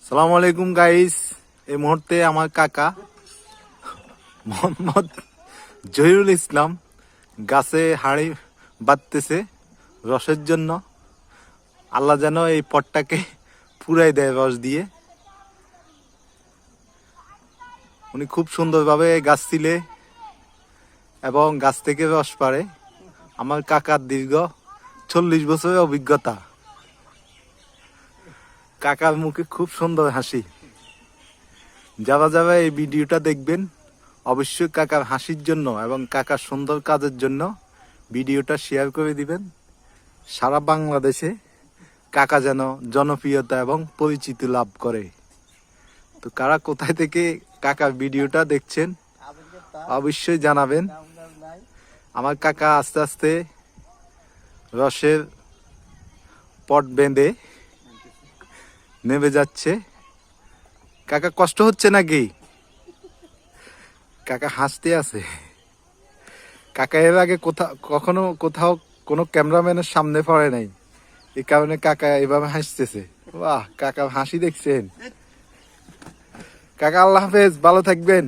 সালামু আলাইকুম গাইস। এই মুহূর্তে আমার কাকা মোহাম্মদ জহিরুল ইসলাম গাছে হাঁড়ি বাঁধতেছে রসের জন্য। আল্লাহ যেন এই পটটাকে পুরাই দেয় রস দিয়ে। উনি খুব সুন্দরভাবে গাছ ছিলে এবং গাছ থেকে রস পাড়ে। আমার কাকার দীর্ঘ 40 বছরের অভিজ্ঞতা। কাকার মুখে খুব সুন্দর হাসি। যারা যারা এই ভিডিওটা দেখবেন অবশ্যই কাকার হাসির জন্য এবং কাকার সুন্দর কাজের জন্য ভিডিওটা শেয়ার করে দিবেন। সারা বাংলাদেশে কাকা যেন জনপ্রিয়তা এবং পরিচিতি লাভ করে। তো কারা কোথায় থেকে কাকার ভিডিওটা দেখছেন অবশ্যই জানাবেন। আমার কাকা আস্তে আস্তে রসের পট বেঁধে নেমে যাচ্ছে। কাকা কষ্ট হচ্ছে নাকি? কাকা হাসতে আছে। কাকা এর আগে কখনো কোথাও কোনো ক্যামেরাম্যানের সামনে পড়ে নাই, এই কারণে কাকা এভাবে হাসতেছে। বাহ, কাকা হাসি দেখছেন। কাকা আল্লাহ হাফেজ, ভালো থাকবেন।